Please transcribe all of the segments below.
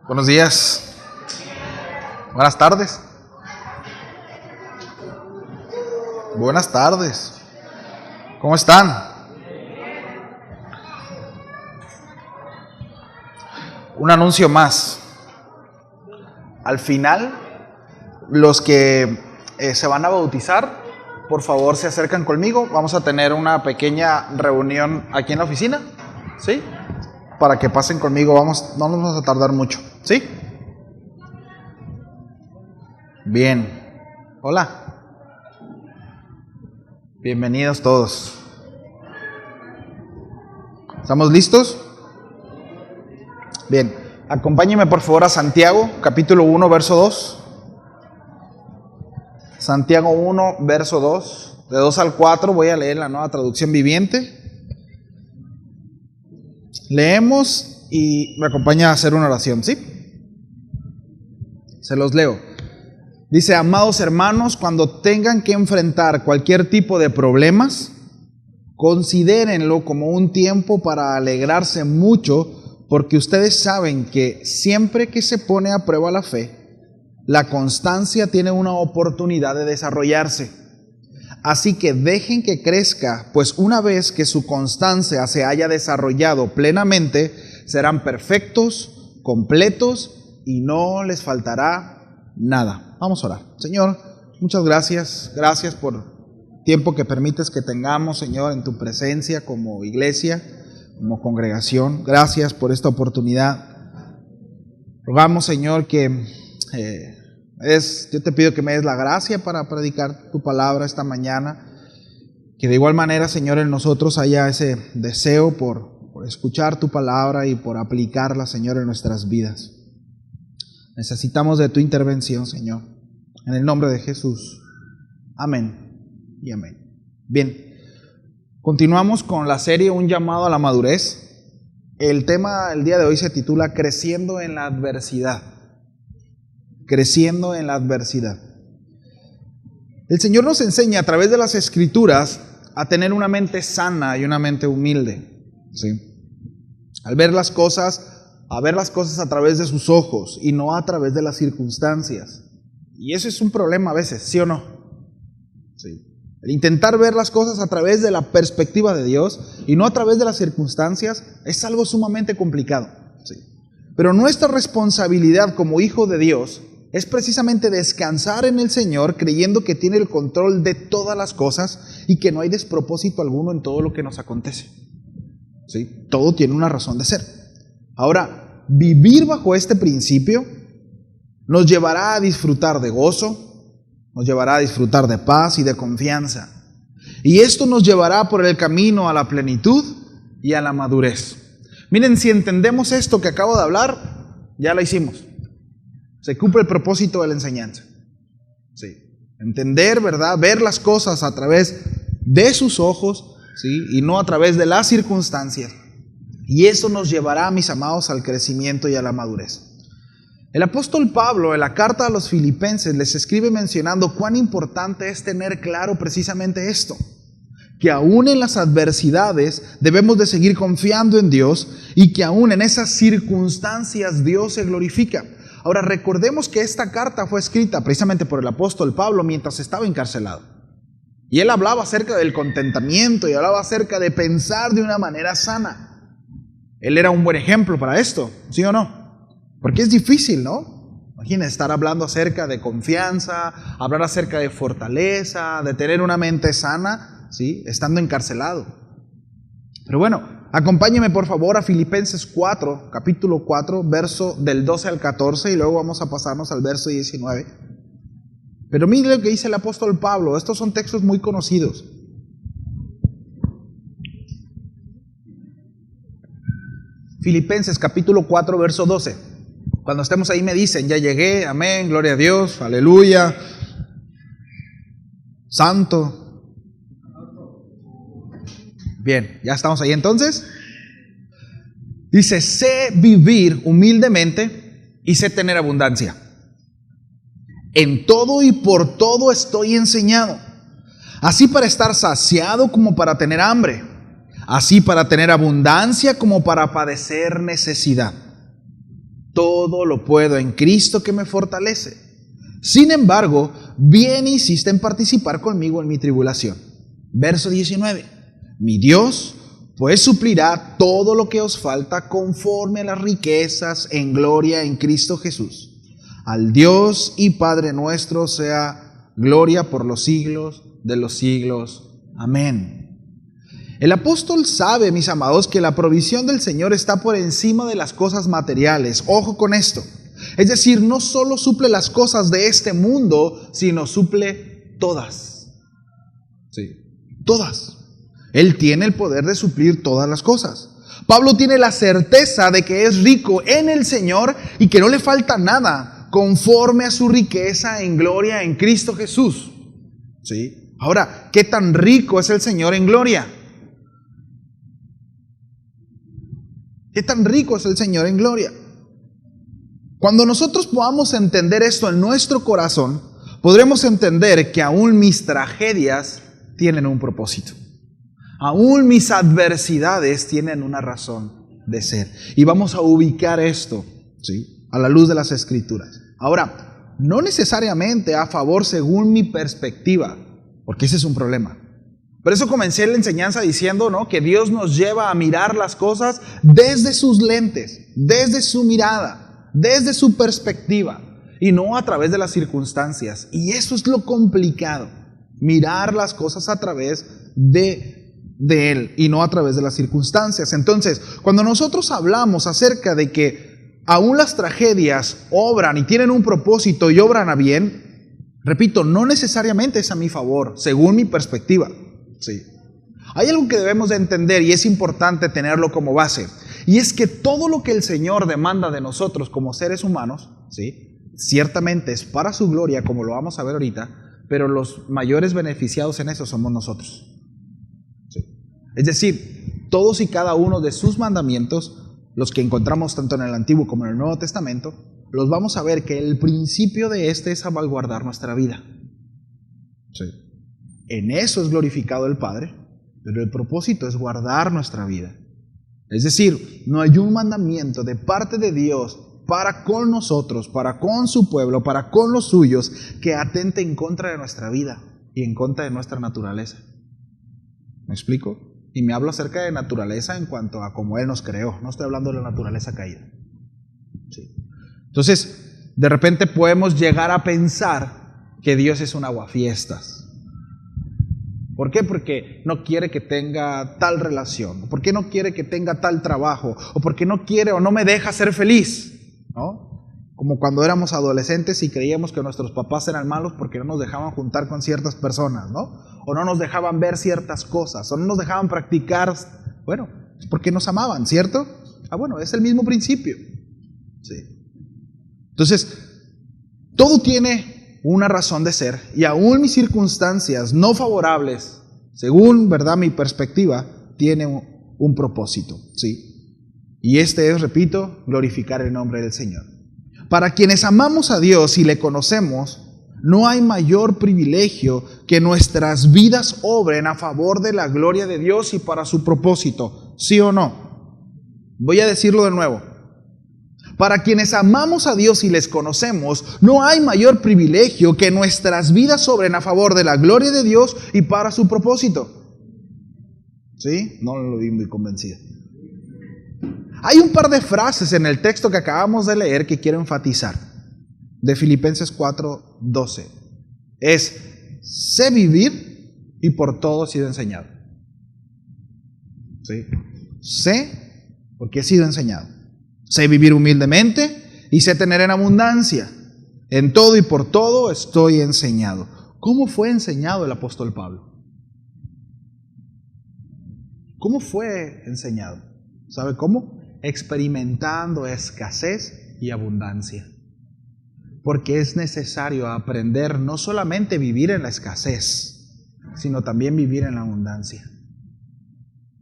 Buenos días. Buenas tardes. Buenas tardes. ¿Cómo están? Un anuncio más. Al final, los que se van a bautizar, por favor se acercan conmigo. Vamos a tener una pequeña reunión aquí en la oficina, ¿sí? Para que pasen conmigo, no nos vamos a tardar mucho, ¿sí? Bien. Hola. Bienvenidos todos. ¿Estamos listos? Bien. Acompáñenme por favor a Santiago, capítulo 1, verso 2. Santiago 1, verso 2. De 2 al 4 voy a leer la Nueva Traducción Viviente. Leemos y me acompaña a hacer una oración, ¿sí? Se los leo. Dice: amados hermanos, cuando tengan que enfrentar cualquier tipo de problemas, considérenlo como un tiempo para alegrarse mucho, porque ustedes saben que siempre que se pone a prueba la fe, la constancia tiene una oportunidad de desarrollarse. Así que dejen que crezca, pues una vez que su constancia se haya desarrollado plenamente, serán perfectos, completos y no les faltará nada. Vamos a orar. Señor, muchas gracias. Gracias por el tiempo que permites que tengamos, Señor, en tu presencia como iglesia, como congregación. Gracias por esta oportunidad. Rogamos, Señor, que yo te pido que me des la gracia para predicar tu palabra esta mañana. Que de igual manera, Señor, en nosotros haya ese deseo por escuchar tu palabra y por aplicarla, Señor, en nuestras vidas. Necesitamos de tu intervención, Señor. En el nombre de Jesús. Amén y amén. Bien. Continuamos con la serie Un llamado a la madurez. El tema del día de hoy se titula Creciendo en la adversidad. Creciendo en la adversidad. El Señor nos enseña a través de las Escrituras a tener una mente sana y una mente humilde, ¿sí? A ver las cosas a través de sus ojos y no a través de las circunstancias. Y eso es un problema a veces, ¿sí o no? Sí. El intentar ver las cosas a través de la perspectiva de Dios y no a través de las circunstancias es algo sumamente complicado, ¿sí? Pero nuestra responsabilidad como hijo de Dios es precisamente descansar en el Señor, creyendo que tiene el control de todas las cosas y que no hay despropósito alguno en todo lo que nos acontece, ¿sí? Todo tiene una razón de ser. Ahora, vivir bajo este principio nos llevará a disfrutar de gozo, nos llevará a disfrutar de paz y de confianza. Y esto nos llevará por el camino a la plenitud y a la madurez. Miren, si entendemos esto que acabo de hablar, ya lo hicimos. Se cumple el propósito de la enseñanza. Sí. Entender, ¿verdad? Ver las cosas a través de sus ojos, ¿sí? Y no a través de las circunstancias. Y eso nos llevará, mis amados, al crecimiento y a la madurez. El apóstol Pablo, en la carta a los Filipenses, les escribe mencionando cuán importante es tener claro precisamente esto. Que aún en las adversidades debemos de seguir confiando en Dios y que aún en esas circunstancias Dios se glorifica. Ahora, recordemos que esta carta fue escrita precisamente por el apóstol Pablo mientras estaba encarcelado. Y él hablaba acerca del contentamiento y hablaba acerca de pensar de una manera sana. Él era un buen ejemplo para esto, ¿sí o no? Porque es difícil, ¿no? Imagínense estar hablando acerca de confianza, hablar acerca de fortaleza, de tener una mente sana, ¿sí? Estando encarcelado. Pero bueno, acompáñenme por favor a Filipenses 4, capítulo 4, verso del 12 al 14 y luego vamos a pasarnos al verso 19. Pero miren lo que dice el apóstol Pablo, estos son textos muy conocidos. Filipenses capítulo 4, verso 12. Cuando estemos ahí me dicen, ya llegué, amén, gloria a Dios, aleluya, santo. Bien, ya estamos ahí entonces. Dice, sé vivir humildemente y sé tener abundancia. En todo y por todo estoy enseñado, así para estar saciado como para tener hambre, así para tener abundancia como para padecer necesidad. todo lo puedo en Cristo que me fortalece. Sin embargo, bien insiste en participar conmigo en mi tribulación. Verso 19. Mi Dios pues suplirá todo lo que os falta conforme a las riquezas en gloria en Cristo Jesús. Al Dios y Padre nuestro sea gloria por los siglos de los siglos. Amén. El apóstol sabe, mis amados, que la provisión del Señor está por encima de las cosas materiales. Ojo con esto. Es decir, no solo suple las cosas de este mundo, sino suple todas. Sí, todas. Él tiene el poder de suplir todas las cosas. Pablo tiene la certeza de que es rico en el Señor y que no le falta nada conforme a su riqueza en gloria en Cristo Jesús. ¿Sí? Ahora, ¿qué tan rico es el Señor en gloria? ¿Qué tan rico es el Señor en gloria? Cuando nosotros podamos entender esto en nuestro corazón, podremos entender que aún mis tragedias tienen un propósito. Aún mis adversidades tienen una razón de ser. Y vamos a ubicar esto, ¿sí?, a la luz de las Escrituras. Ahora, no necesariamente a favor según mi perspectiva, porque ese es un problema. Por eso comencé la enseñanza diciendo, ¿no?, que Dios nos lleva a mirar las cosas desde sus lentes, desde su mirada, desde su perspectiva, y no a través de las circunstancias. Y eso es lo complicado, mirar las cosas a través de Él y no a través de las circunstancias. Entonces, cuando nosotros hablamos acerca de que aún las tragedias obran y tienen un propósito y obran a bien, repito, no necesariamente es a mi favor, según mi perspectiva. Sí. Hay algo que debemos de entender y es importante tenerlo como base, y es que todo lo que el Señor demanda de nosotros como seres humanos, ¿sí?, ciertamente es para su gloria, como lo vamos a ver ahorita, pero los mayores beneficiados en eso somos nosotros. Es decir, todos y cada uno de sus mandamientos, los que encontramos tanto en el Antiguo como en el Nuevo Testamento, los vamos a ver que el principio de este es salvaguardar nuestra vida. Sí. En eso es glorificado el Padre, pero el propósito es guardar nuestra vida. Es decir, no hay un mandamiento de parte de Dios para con nosotros, para con su pueblo, para con los suyos, que atente en contra de nuestra vida y en contra de nuestra naturaleza. ¿Me explico? Y me hablo acerca de naturaleza en cuanto a cómo Él nos creó. No estoy hablando de la naturaleza caída. Sí. Entonces, de repente podemos llegar a pensar que Dios es un aguafiestas. ¿Por qué? Porque no quiere que tenga tal relación. ¿O por qué no quiere que tenga tal trabajo? ¿O porque no quiere o no me deja ser feliz? ¿No? Como cuando éramos adolescentes y creíamos que nuestros papás eran malos porque no nos dejaban juntar con ciertas personas, ¿no? O no nos dejaban ver ciertas cosas, o no nos dejaban practicar. Bueno, es porque nos amaban, ¿cierto? Bueno, es el mismo principio. Sí. Entonces, todo tiene una razón de ser, y aún mis circunstancias no favorables, según, ¿verdad?, mi perspectiva, tienen un propósito, ¿sí? Y este es, repito, glorificar el nombre del Señor. Para quienes amamos a Dios y le conocemos, no hay mayor privilegio que nuestras vidas obren a favor de la gloria de Dios y para su propósito, ¿sí o no? Voy a decirlo de nuevo. Para quienes amamos a Dios y les conocemos, no hay mayor privilegio que nuestras vidas obren a favor de la gloria de Dios y para su propósito. ¿Sí? No lo vi muy convencido. Hay un par de frases en el texto que acabamos de leer que quiero enfatizar. De Filipenses 4:12. Es: sé vivir y por todo he sido enseñado. ¿Sí? Sé porque he sido enseñado. Sé vivir humildemente y sé tener en abundancia. En todo y por todo estoy enseñado. ¿Cómo fue enseñado el apóstol Pablo? ¿Cómo fue enseñado? ¿Sabe cómo? Experimentando escasez y abundancia. Porque es necesario aprender no solamente vivir en la escasez, sino también vivir en la abundancia.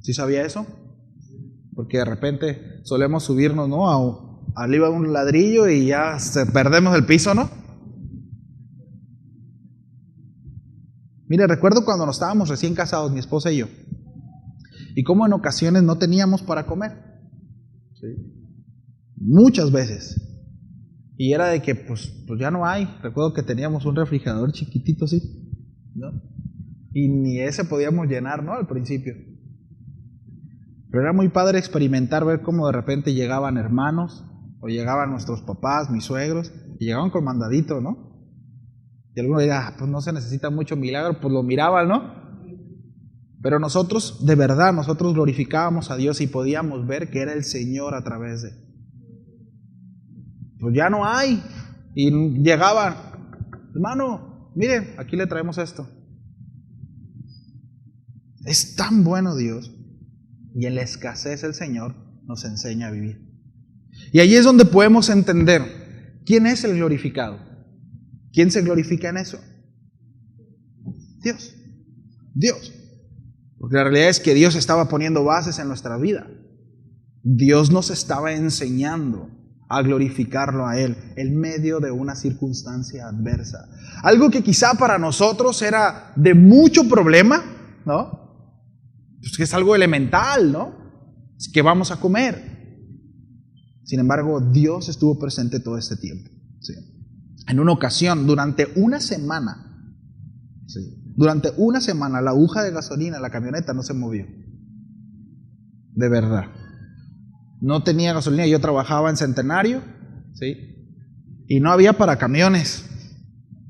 ¿Sí sabía eso? Porque de repente solemos subirnos, ¿no?, arriba de un ladrillo y ya perdemos el piso, ¿no? Mire, recuerdo cuando nos estábamos recién casados, mi esposa y yo, y cómo en ocasiones no teníamos para comer. ¿Sí? Muchas veces. Y era de que pues ya no hay. Recuerdo que teníamos un refrigerador chiquitito así, ¿no? Y ni ese podíamos llenar, ¿no? Al principio. Pero era muy padre experimentar, ver cómo de repente llegaban hermanos, o llegaban nuestros papás, mis suegros, y llegaban con mandadito, ¿no? Y algunos dirán, pues no se necesita mucho milagro, pues lo miraban, ¿no? Pero nosotros, de verdad, nosotros glorificábamos a Dios y podíamos ver que era el Señor a través de... Pues ya no hay. Y llegaban, hermano, mire, aquí le traemos esto. Es tan bueno Dios. Y en la escasez el Señor nos enseña a vivir. Y ahí es donde podemos entender quién es el glorificado. ¿Quién se glorifica en eso? Dios. Dios. Porque la realidad es que Dios estaba poniendo bases en nuestra vida. Dios nos estaba enseñando a glorificarlo a Él en medio de una circunstancia adversa. Algo que quizá para nosotros era de mucho problema, ¿no? Pues que es algo elemental, ¿no? Es que vamos a comer. Sin embargo, Dios estuvo presente todo este tiempo. ¿Sí? En una ocasión, durante una semana, la aguja de gasolina en la camioneta no se movió. De verdad. No tenía gasolina, yo trabajaba en Centenario, ¿sí? Y no había para camiones.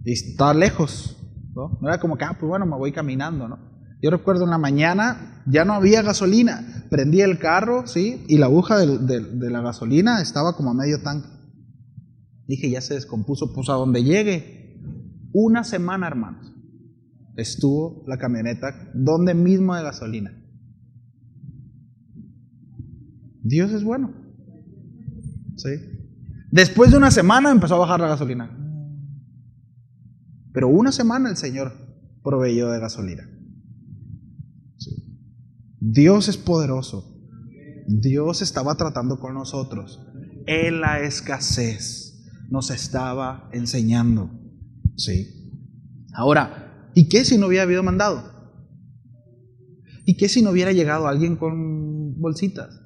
Y estaba lejos, ¿no? No era como que, pues bueno, me voy caminando, ¿no? Yo recuerdo en la mañana, ya no había gasolina. Prendí el carro, ¿sí? Y la aguja de la gasolina estaba como a medio tanque. Dije, ya se descompuso, pues a donde llegue. Una semana, hermanos, estuvo la camioneta donde mismo de gasolina. Dios es bueno. ¿Sí? Después de una semana empezó a bajar la gasolina. Pero una semana el Señor proveyó de gasolina. ¿Sí? Dios es poderoso. Dios estaba tratando con nosotros. En la escasez nos estaba enseñando. ¿Sí? Ahora, ¿y qué si no hubiera habido mandado? ¿Y qué si no hubiera llegado alguien con bolsitas?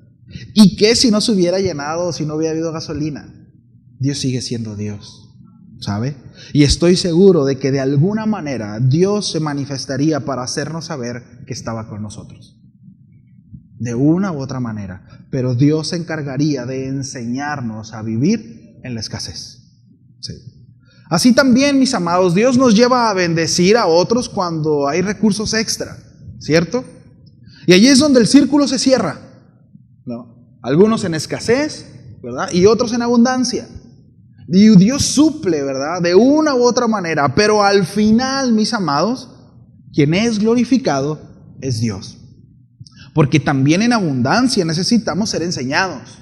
¿Y qué si no se hubiera llenado, si no hubiera habido gasolina? Dios sigue siendo Dios, ¿sabe? Y estoy seguro de que de alguna manera Dios se manifestaría para hacernos saber que estaba con nosotros. De una u otra manera. Pero Dios se encargaría de enseñarnos a vivir en la escasez. Sí. Así también, mis amados, Dios nos lleva a bendecir a otros cuando hay recursos extra, ¿cierto? Y allí es donde el círculo se cierra, ¿no? Algunos en escasez, ¿verdad? Y otros en abundancia. Y Dios suple, ¿verdad? De una u otra manera. Pero al final, mis amados, quien es glorificado es Dios. Porque también en abundancia necesitamos ser enseñados.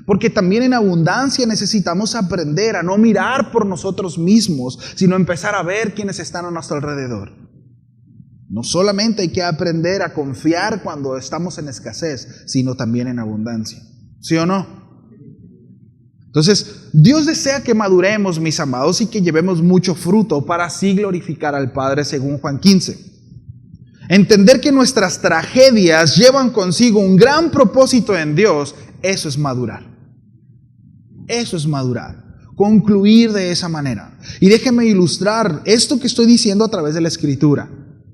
Porque también en abundancia necesitamos aprender a no mirar por nosotros mismos, sino empezar a ver quiénes están a nuestro alrededor. No solamente hay que aprender a confiar cuando estamos en escasez, sino también en abundancia. ¿Sí o no? Entonces, Dios desea que maduremos, mis amados, y que llevemos mucho fruto para así glorificar al Padre, según Juan 15. Entender que nuestras tragedias llevan consigo un gran propósito en Dios, eso es madurar. Eso es madurar. Concluir de esa manera. Y déjenme ilustrar esto que estoy diciendo a través de la Escritura.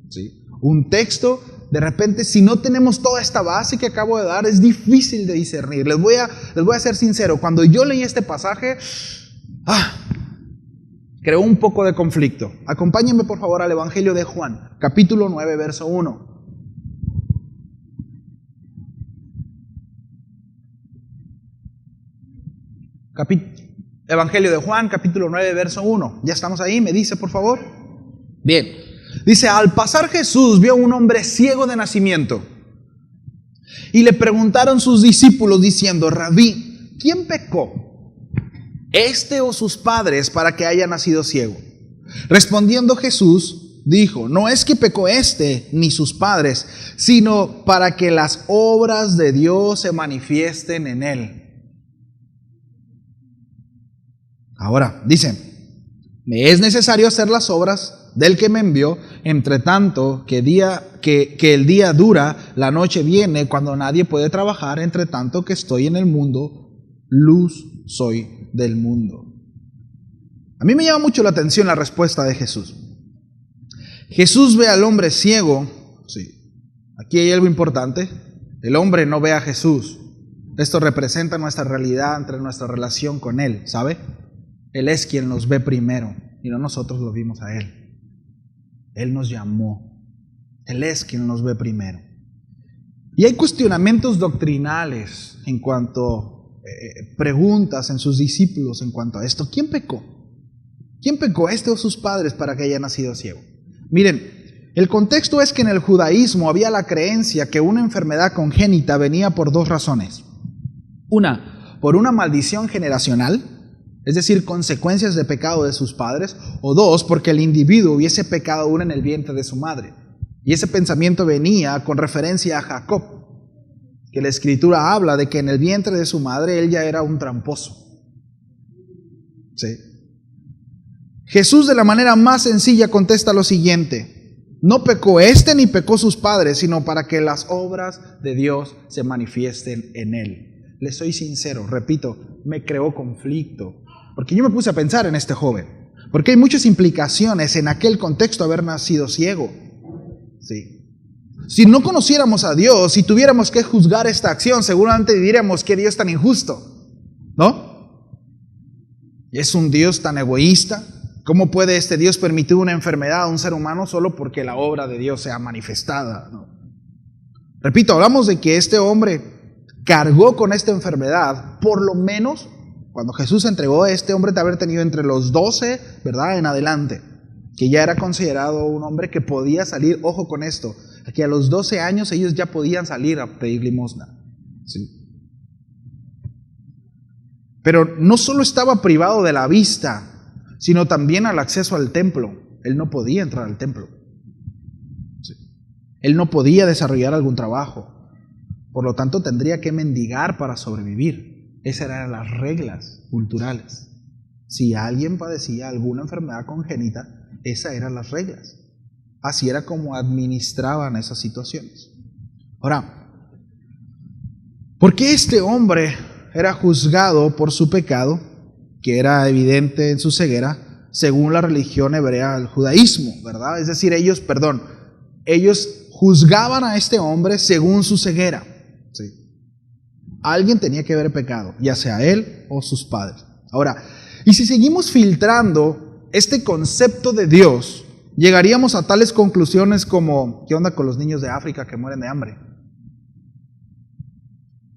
¿Sí? Un texto, de repente, si no tenemos toda esta base que acabo de dar, es difícil de discernir. Les voy a ser sincero, cuando yo leí este pasaje, creó un poco de conflicto. Acompáñenme por favor al Evangelio de Juan, capítulo 9, verso 1. Evangelio de Juan, capítulo 9, verso 1. ¿Ya estamos ahí? ¿Me dice por favor? Bien. Dice, al pasar Jesús vio a un hombre ciego de nacimiento. Y le preguntaron sus discípulos diciendo, Rabí, ¿quién pecó? ¿Este o sus padres para que haya nacido ciego? Respondiendo Jesús, dijo, no es que pecó este ni sus padres, sino para que las obras de Dios se manifiesten en él. Ahora, dice, me es necesario hacer las obras del que me envió, entre tanto que el día dura, la noche viene cuando nadie puede trabajar, entre tanto que estoy en el mundo, luz soy del mundo. A mí me llama mucho la atención la respuesta de Jesús. Jesús ve al hombre ciego. Sí. Aquí hay algo importante. El hombre no ve a Jesús. Esto representa nuestra realidad entre nuestra relación con Él, ¿sabe? Él es quien nos ve primero y no nosotros lo vimos a Él. Él nos llamó. Él es quien nos ve primero. Y hay cuestionamientos doctrinales en cuanto preguntas en sus discípulos en cuanto a esto. ¿Quién pecó? ¿Quién pecó, este o sus padres, para que haya nacido ciego? Miren, el contexto es que en el judaísmo había la creencia que una enfermedad congénita venía por dos razones. Una, por una maldición generacional, es decir, consecuencias de pecado de sus padres, o dos, porque el individuo hubiese pecado aún en el vientre de su madre. Y ese pensamiento venía con referencia a Jacob, que la Escritura habla de que en el vientre de su madre él ya era un tramposo. ¿Sí? Jesús de la manera más sencilla contesta lo siguiente: no pecó este ni pecó sus padres, sino para que las obras de Dios se manifiesten en él. Les soy sincero, repito, me creó conflicto, porque yo me puse a pensar en este joven, porque hay muchas implicaciones en aquel contexto haber nacido ciego. Sí. Si no conociéramos a Dios, si tuviéramos que juzgar esta acción, seguramente diríamos que Dios es tan injusto, ¿no? Es un Dios tan egoísta. ¿Cómo puede este Dios permitir una enfermedad a un ser humano solo porque la obra de Dios sea manifestada? ¿No? Repito, hablamos de que este hombre cargó con esta enfermedad, por lo menos cuando Jesús entregó a este hombre de haber tenido entre los 12, ¿verdad?, en adelante, que ya era considerado un hombre que podía salir, ojo con esto, que a los 12 años ellos ya podían salir a pedir limosna. ¿Sí? Pero no solo estaba privado de la vista, sino también al acceso al templo. Él no podía entrar al templo. Sí. Él no podía desarrollar algún trabajo. Por lo tanto, tendría que mendigar para sobrevivir. Esas eran las reglas culturales. Si alguien padecía alguna enfermedad congénita, esas eran las reglas. Así era como administraban esas situaciones. Ahora, ¿por qué este hombre era juzgado por su pecado, que era evidente en su ceguera, según la religión hebrea, el judaísmo, ¿verdad? Es decir, ellos juzgaban a este hombre según su ceguera. ¿Sí? Alguien tenía que haber pecado, ya sea él o sus padres. Ahora, y si seguimos filtrando este concepto de Dios, llegaríamos a tales conclusiones como: ¿qué onda con los niños de África que mueren de hambre?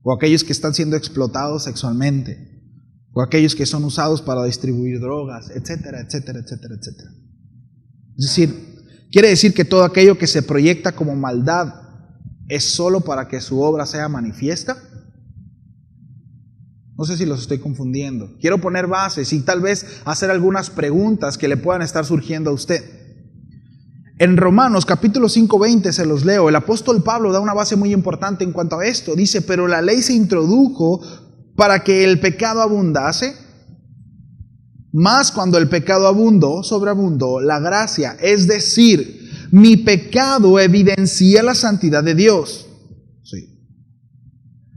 O aquellos que están siendo explotados sexualmente, o aquellos que son usados para distribuir drogas, etcétera, etcétera, etcétera, etcétera. Es decir, quiere decir que todo aquello que se proyecta como maldad es solo para que su obra sea manifiesta. No sé si los estoy confundiendo. Quiero poner bases y tal vez hacer algunas preguntas que le puedan estar surgiendo a usted. En Romanos capítulo 5:20 se los leo. El apóstol Pablo da una base muy importante en cuanto a esto. Dice: pero la ley se introdujo para que el pecado abundase, mas cuando el pecado abundó, sobreabundó la gracia. Es decir, mi pecado evidencia la santidad de Dios. Sí.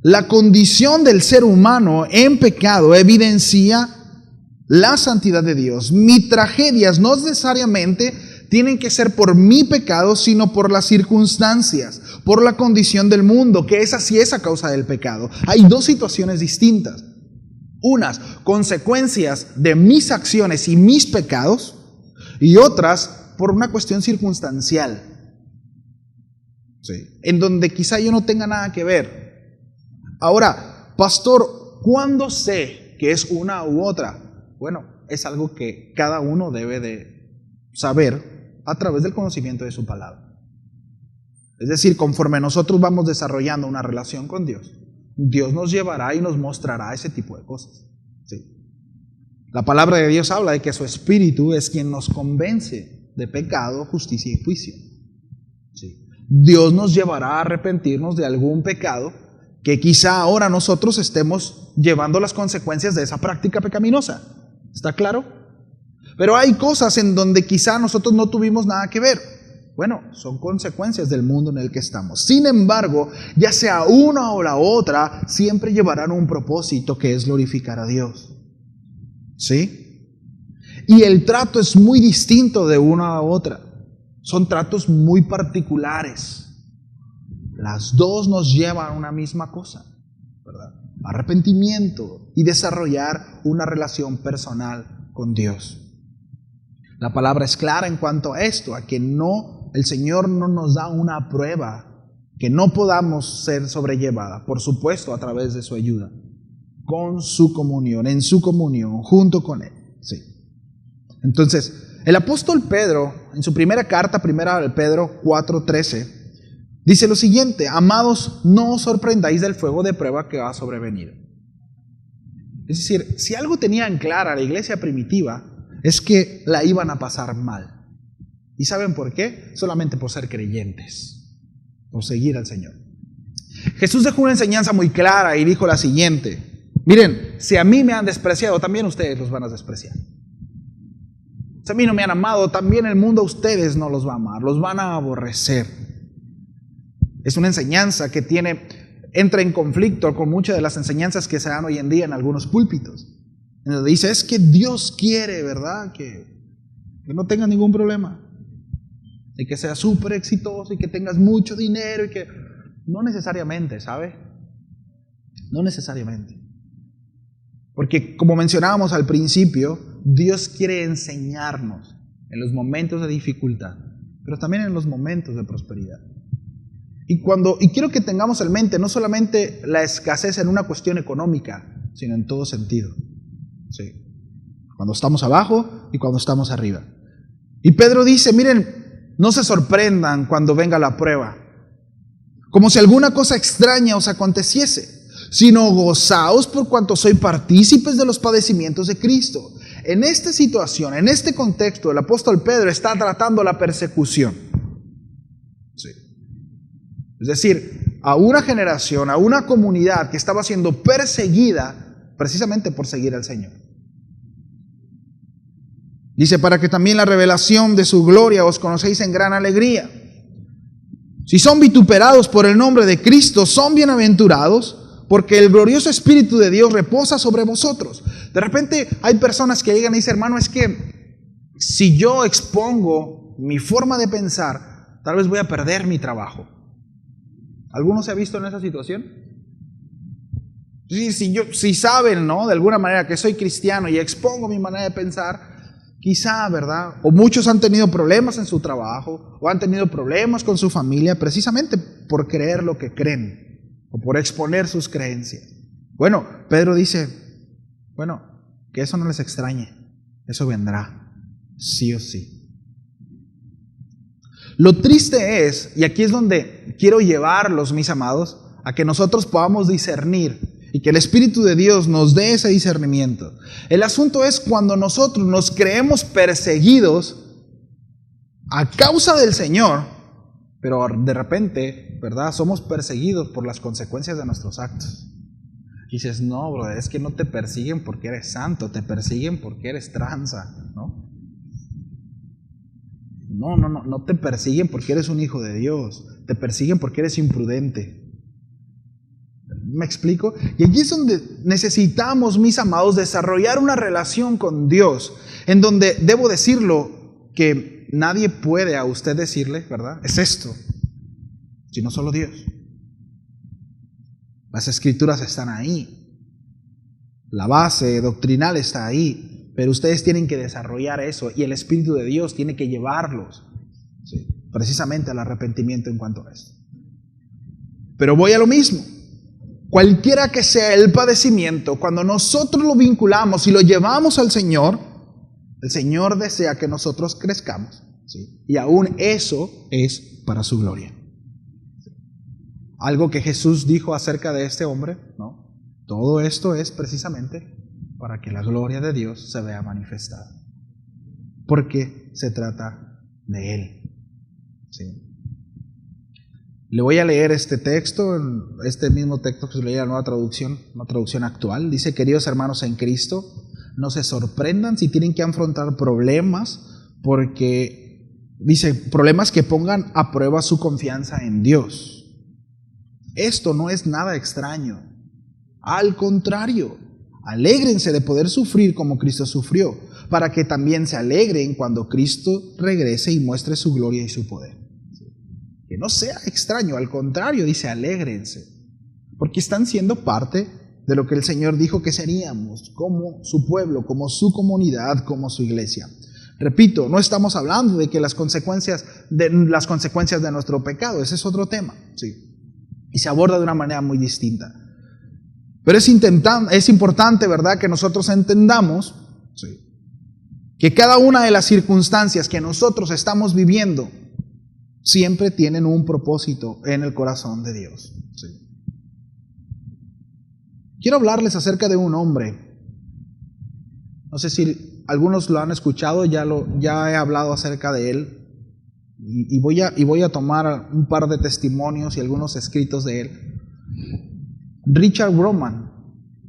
La condición del ser humano en pecado evidencia la santidad de Dios. Mis tragedias no necesariamente tienen que ser por mi pecado, sino por las circunstancias, por la condición del mundo, que esa sí es a causa del pecado. Hay dos situaciones distintas. Unas, consecuencias de mis acciones y mis pecados, y otras, por una cuestión circunstancial. Sí. En donde quizá yo no tenga nada que ver. Ahora, pastor, ¿cuándo sé que es una u otra? Bueno, es algo que cada uno debe de saber a través del conocimiento de su palabra. Es decir, conforme nosotros vamos desarrollando una relación con Dios, Dios nos llevará y nos mostrará ese tipo de cosas. ¿Sí? La palabra de Dios habla de que su Espíritu es quien nos convence de pecado, justicia y juicio. ¿Sí? Dios nos llevará a arrepentirnos de algún pecado que quizá ahora nosotros estemos llevando las consecuencias de esa práctica pecaminosa. ¿Está claro? Pero hay cosas en donde quizá nosotros no tuvimos nada que ver. Bueno, son consecuencias del mundo en el que estamos. Sin embargo, ya sea una o la otra, siempre llevarán un propósito, que es glorificar a Dios. ¿Sí? Y el trato es muy distinto de una a otra. Son tratos muy particulares. Las dos nos llevan a una misma cosa, ¿verdad? Arrepentimiento y desarrollar una relación personal con Dios. La palabra es clara en cuanto a esto, a que el Señor no nos da una prueba que no podamos ser sobrellevada, por supuesto a través de su ayuda, con su comunión, en su comunión, junto con Él. Sí. Entonces, el apóstol Pedro, en su primera carta, primera de Pedro 4:13, dice lo siguiente: amados, no os sorprendáis del fuego de prueba que va a sobrevenir. Es decir, si algo tenía en clara la iglesia primitiva, es que la iban a pasar mal. ¿Y saben por qué? Solamente por ser creyentes, por seguir al Señor. Jesús dejó una enseñanza muy clara y dijo la siguiente: miren, si a mí me han despreciado, también ustedes los van a despreciar. Si a mí no me han amado, también el mundo a ustedes no los va a amar, los van a aborrecer. Es una enseñanza que entra en conflicto con muchas de las enseñanzas que se dan hoy en día en algunos púlpitos. En donde dice, es que Dios quiere, ¿verdad? Que no tengas ningún problema. Y que seas súper exitoso y que tengas mucho dinero y que... No necesariamente, ¿sabe? No necesariamente. Porque como mencionábamos al principio, Dios quiere enseñarnos en los momentos de dificultad, pero también en los momentos de prosperidad. Y quiero que tengamos en mente no solamente la escasez en una cuestión económica, sino en todo sentido. Sí. Cuando estamos abajo y cuando estamos arriba. Y Pedro dice, miren, no se sorprendan cuando venga la prueba, como si alguna cosa extraña os aconteciese, sino gozaos por cuanto sois partícipes de los padecimientos de Cristo. En esta situación, en este contexto, el apóstol Pedro está tratando la persecución. Sí. Es decir, a una generación, a una comunidad que estaba siendo perseguida precisamente por seguir al Señor. Dice, para que también la revelación de su gloria os conocéis en gran alegría. Si son vituperados por el nombre de Cristo, son bienaventurados, porque el glorioso Espíritu de Dios reposa sobre vosotros. De repente hay personas que llegan y dicen, hermano, es que si yo expongo mi forma de pensar, tal vez voy a perder mi trabajo. ¿Alguno se ha visto en esa situación? Si saben, ¿no?, de alguna manera que soy cristiano y expongo mi manera de pensar, quizá, ¿verdad? O muchos han tenido problemas en su trabajo, o han tenido problemas con su familia, precisamente por creer lo que creen, o por exponer sus creencias. Bueno, Pedro dice, bueno, que eso no les extrañe, eso vendrá, sí o sí. Lo triste es, y aquí es donde quiero llevarlos, mis amados, a que nosotros podamos discernir y que el Espíritu de Dios nos dé ese discernimiento. El asunto es cuando nosotros nos creemos perseguidos a causa del Señor, pero de repente, ¿verdad?, somos perseguidos por las consecuencias de nuestros actos. Y dices, no, brother, es que no te persiguen porque eres santo, te persiguen porque eres tranza, ¿no? No te persiguen porque eres un hijo de Dios, te persiguen porque eres imprudente. ¿Me explico? Y aquí es donde necesitamos, mis amados, desarrollar una relación con Dios, en donde, debo decirlo, que nadie puede a usted decirle, ¿verdad?, es esto, sino solo Dios. Las Escrituras están ahí, la base doctrinal está ahí, pero ustedes tienen que desarrollar eso y el Espíritu de Dios tiene que llevarlos, ¿sí?, precisamente al arrepentimiento en cuanto a esto. Pero voy a lo mismo. Cualquiera que sea el padecimiento, cuando nosotros lo vinculamos y lo llevamos al Señor, el Señor desea que nosotros crezcamos, ¿sí?, y aún eso es para su gloria. Algo que Jesús dijo acerca de este hombre, ¿no? Todo esto es precisamente para que la gloria de Dios se vea manifestada, porque se trata de Él, ¿sí? Le voy a leer este texto, este mismo texto que se leía en la una traducción actual. Dice, queridos hermanos en Cristo, no se sorprendan si tienen que afrontar problemas, porque, dice, problemas que pongan a prueba su confianza en Dios. Esto no es nada extraño. Al contrario, alégrense de poder sufrir como Cristo sufrió, para que también se alegren cuando Cristo regrese y muestre su gloria y su poder. Que no sea extraño, al contrario, dice alégrense, porque están siendo parte de lo que el Señor dijo que seríamos, como su pueblo, como su comunidad, como su iglesia. Repito, no estamos hablando de que las consecuencias de nuestro pecado, ese es otro tema, sí, y se aborda de una manera muy distinta. Pero es importante, ¿verdad?, que nosotros entendamos, sí, que cada una de las circunstancias que nosotros estamos viviendo siempre tienen un propósito en el corazón de Dios. Sí. Quiero hablarles acerca de un hombre. No sé si algunos lo han escuchado, ya he hablado acerca de él. Y voy a tomar un par de testimonios y algunos escritos de él. Richard Groman,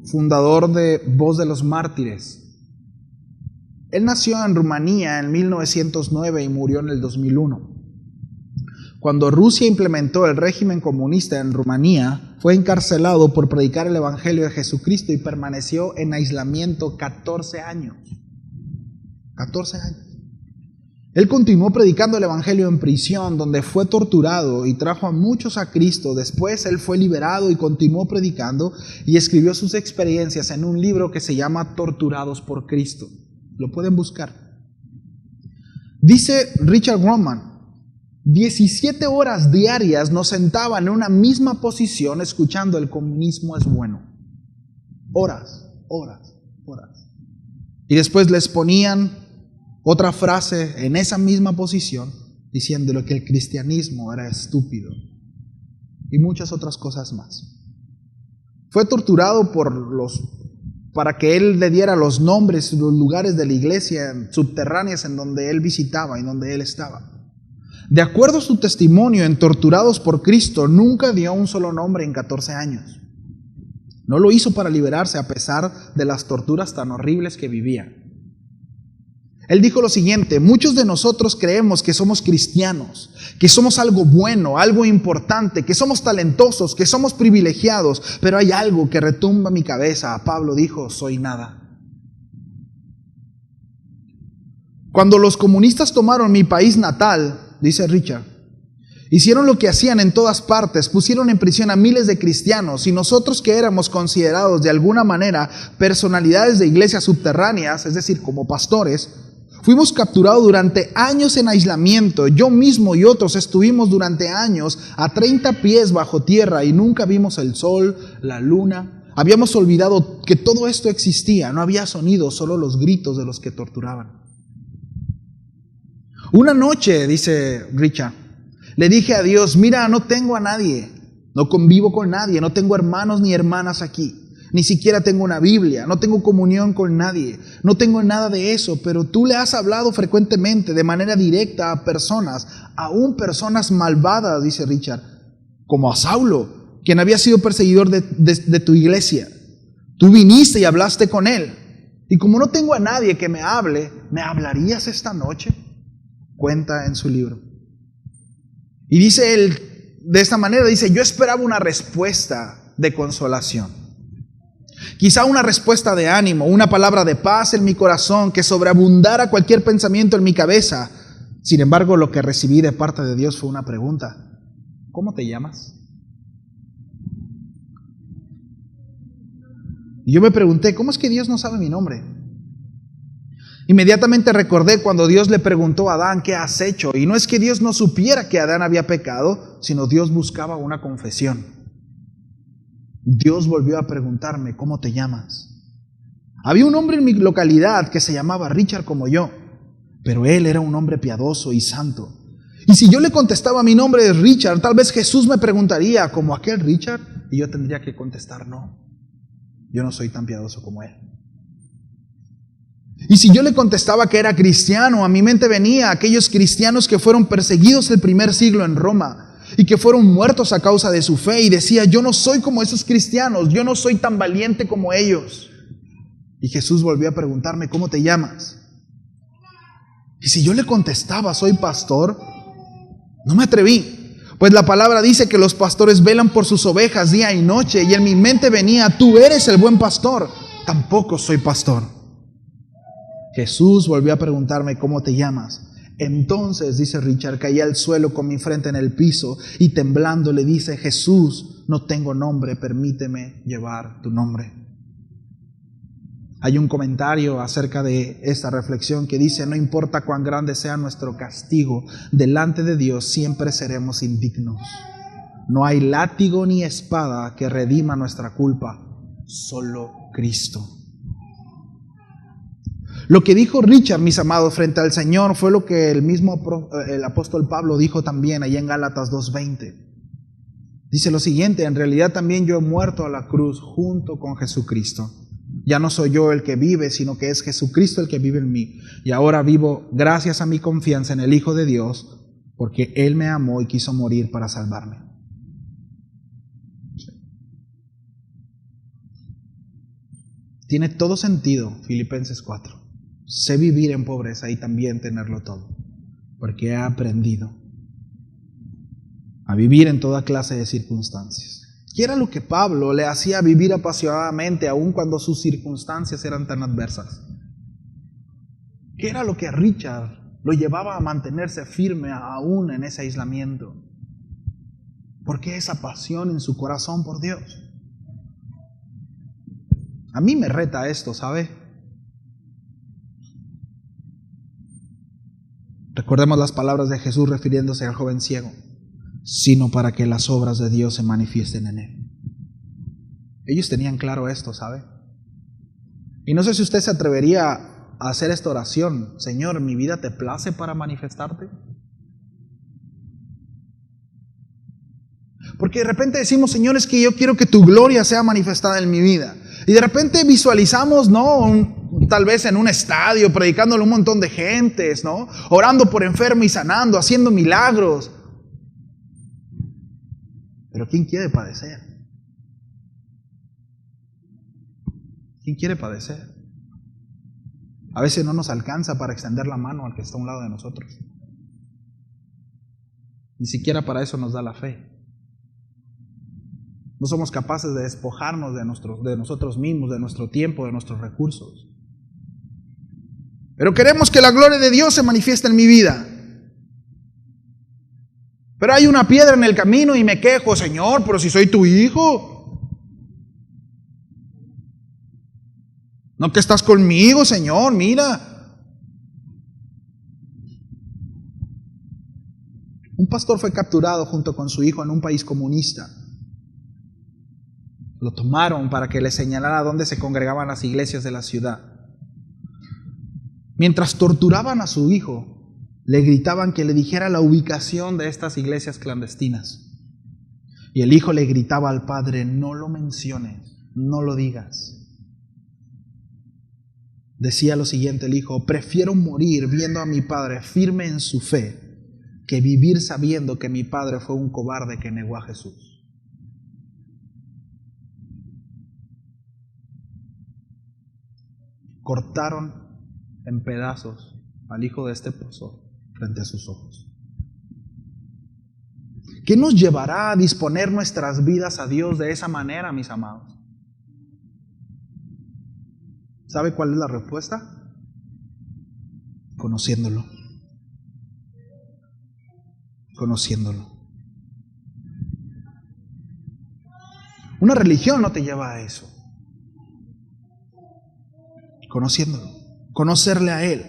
fundador de Voz de los Mártires. Él nació en Rumanía en 1909 y murió en el 2001. Cuando Rusia implementó el régimen comunista en Rumanía, fue encarcelado por predicar el Evangelio de Jesucristo y permaneció en aislamiento 14 años. 14 años. Él continuó predicando el Evangelio en prisión, donde fue torturado y trajo a muchos a Cristo. Después él fue liberado y continuó predicando y escribió sus experiencias en un libro que se llama Torturados por Cristo. Lo pueden buscar. Dice Richard Groman, 17 horas diarias nos sentaban en una misma posición escuchando el comunismo es bueno. Horas. Y después les ponían otra frase en esa misma posición diciéndole que el cristianismo era estúpido y muchas otras cosas más. Fue torturado para que él le diera los nombres, los lugares de la iglesia subterráneas en donde él visitaba y donde él estaba. De acuerdo a su testimonio en Torturados por Cristo, nunca dio un solo nombre en 14 años. No lo hizo para liberarse a pesar de las torturas tan horribles que vivía. Él dijo lo siguiente: muchos de nosotros creemos que somos cristianos, que somos algo bueno, algo importante, que somos talentosos, que somos privilegiados, pero hay algo que retumba mi cabeza. Pablo dijo, soy nada. Cuando los comunistas tomaron mi país natal, dice Richard, hicieron lo que hacían en todas partes, pusieron en prisión a miles de cristianos y nosotros que éramos considerados de alguna manera personalidades de iglesias subterráneas, es decir, como pastores, fuimos capturados durante años en aislamiento. Yo mismo y otros estuvimos durante años a 30 pies bajo tierra y nunca vimos el sol, la luna. Habíamos olvidado que todo esto existía, no había sonido, solo los gritos de los que torturaban. Una noche, dice Richard, le dije a Dios, mira, no tengo a nadie, no convivo con nadie, no tengo hermanos ni hermanas aquí. Ni siquiera tengo una Biblia, no tengo comunión con nadie, no tengo nada de eso, pero tú le has hablado frecuentemente, de manera directa a personas, aún personas malvadas, dice Richard, como a Saulo, quien había sido perseguidor de tu iglesia. Tú viniste y hablaste con él, y como no tengo a nadie que me hable, ¿me hablarías esta noche? Cuenta en su libro. Y dice él, de esta manera, dice, yo esperaba una respuesta de consolación. Quizá una respuesta de ánimo, una palabra de paz en mi corazón que sobreabundara cualquier pensamiento en mi cabeza. Sin embargo, lo que recibí de parte de Dios fue una pregunta. ¿Cómo te llamas? Y yo me pregunté, ¿cómo es que Dios no sabe mi nombre? Inmediatamente recordé cuando Dios le preguntó a Adán, ¿qué has hecho? Y no es que Dios no supiera que Adán había pecado, sino Dios buscaba una confesión. Dios volvió a preguntarme, ¿cómo te llamas? Había un hombre en mi localidad que se llamaba Richard como yo, pero él era un hombre piadoso y santo. Y si yo le contestaba mi nombre es Richard, tal vez Jesús me preguntaría, ¿como aquel Richard? Y yo tendría que contestar, no, yo no soy tan piadoso como él. Y si yo le contestaba que era cristiano, a mi mente venía aquellos cristianos que fueron perseguidos el primer siglo en Roma y que fueron muertos a causa de su fe, y decía, yo no soy como esos cristianos, yo no soy tan valiente como ellos. Y Jesús volvió a preguntarme, ¿cómo te llamas? Y si yo le contestaba, soy pastor, no me atreví, pues la palabra dice que los pastores velan por sus ovejas día y noche, y en mi mente venía, tú eres el buen pastor, tampoco soy pastor. Jesús volvió a preguntarme, ¿cómo te llamas? Entonces, dice Richard, caí al suelo con mi frente en el piso y temblando le dice, Jesús, no tengo nombre, permíteme llevar tu nombre. Hay un comentario acerca de esta reflexión que dice, no importa cuán grande sea nuestro castigo, delante de Dios siempre seremos indignos. No hay látigo ni espada que redima nuestra culpa, solo Cristo. Lo que dijo Richard, mis amados, frente al Señor fue lo que el apóstol Pablo dijo también allá en Gálatas 2:20. Dice lo siguiente, en realidad también yo he muerto a la cruz junto con Jesucristo. Ya no soy yo el que vive, sino que es Jesucristo el que vive en mí. Y ahora vivo gracias a mi confianza en el Hijo de Dios, porque Él me amó y quiso morir para salvarme. Tiene todo sentido, Filipenses 4. Sé vivir en pobreza y también tenerlo todo, porque he aprendido a vivir en toda clase de circunstancias. ¿Qué era lo que Pablo le hacía vivir apasionadamente aun cuando sus circunstancias eran tan adversas? ¿Qué era lo que a Richard lo llevaba a mantenerse firme aún en ese aislamiento? ¿Por qué esa pasión en su corazón por Dios? A mí me reta esto, ¿sabe? Recordemos las palabras de Jesús refiriéndose al joven ciego, sino para que las obras de Dios se manifiesten en él. Ellos tenían claro esto, ¿sabe? Y no sé si usted se atrevería a hacer esta oración, Señor, ¿mi vida te place para manifestarte? Porque de repente decimos, Señor, es que yo quiero que tu gloria sea manifestada en mi vida. Y de repente visualizamos, ¿no? Tal vez en un estadio, predicándole a un montón de gentes, ¿no? Orando por enfermos y sanando, haciendo milagros. Pero ¿quién quiere padecer? ¿Quién quiere padecer? A veces no nos alcanza para extender la mano al que está a un lado de nosotros. Ni siquiera para eso nos da la fe. No somos capaces de despojarnos de nosotros mismos, de nuestro tiempo, de nuestros recursos. Pero queremos que la gloria de Dios se manifieste en mi vida. Pero hay una piedra en el camino y me quejo, Señor, pero si soy tu hijo. No que estás conmigo, Señor, mira. Un pastor fue capturado junto con su hijo en un país comunista. Lo tomaron para que le señalara dónde se congregaban las iglesias de la ciudad. Mientras torturaban a su hijo, le gritaban que le dijera la ubicación de estas iglesias clandestinas. Y el hijo le gritaba al padre, no lo menciones, no lo digas. Decía lo siguiente el hijo, prefiero morir viendo a mi padre firme en su fe, que vivir sabiendo que mi padre fue un cobarde que negó a Jesús. Cortaron en pedazos al hijo de este pastor frente a sus ojos. ¿Qué nos llevará a disponer nuestras vidas a Dios de esa manera, mis amados? ¿Sabe cuál es la respuesta? Conociéndolo. Conociéndolo. Una religión no te lleva a eso. Conociéndolo, conocerle a Él.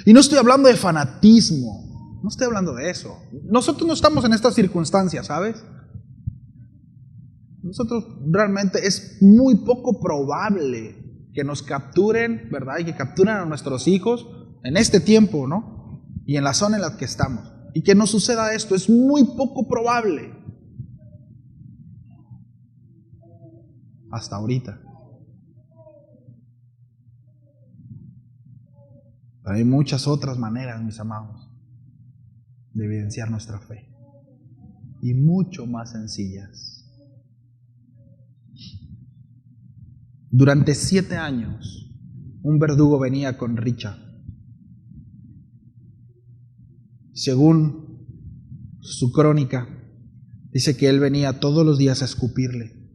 Y no estoy hablando de fanatismo, no estoy hablando de eso. Nosotros no estamos en estas circunstancias, ¿sabes? Nosotros realmente es muy poco probable que nos capturen, ¿verdad? Y que capturen a nuestros hijos en este tiempo, ¿no? Y en la zona en la que estamos. Y que nos suceda esto, es muy poco probable. Hasta ahorita. Pero hay muchas otras maneras, mis amados, de evidenciar nuestra fe. Y mucho más sencillas. Durante 7 años, un verdugo venía con Richard. Según su crónica, dice que él venía todos los días a escupirle.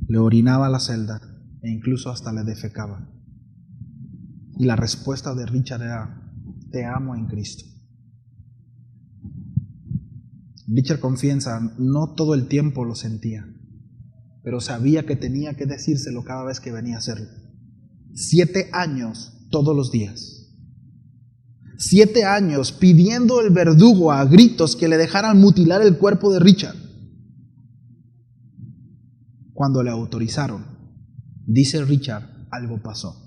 Le orinaba la celda e incluso hasta le defecaba. Y la respuesta de Richard era: te amo en Cristo. Richard confiesa, no todo el tiempo lo sentía, pero sabía que tenía que decírselo cada vez que venía a hacerlo. 7 años todos los días. 7 años pidiendo al verdugo a gritos que le dejaran mutilar el cuerpo de Richard. Cuando le autorizaron, dice Richard, algo pasó.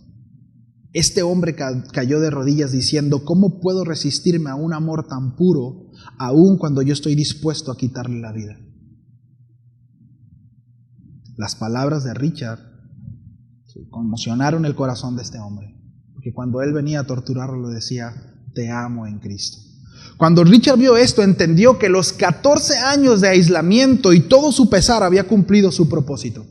Este hombre cayó de rodillas diciendo: ¿cómo puedo resistirme a un amor tan puro, aun cuando yo estoy dispuesto a quitarle la vida? Las palabras de Richard conmocionaron el corazón de este hombre, porque cuando él venía a torturarlo le decía: te amo en Cristo. Cuando Richard vio esto, entendió que los 14 años de aislamiento y todo su pesar había cumplido su propósito.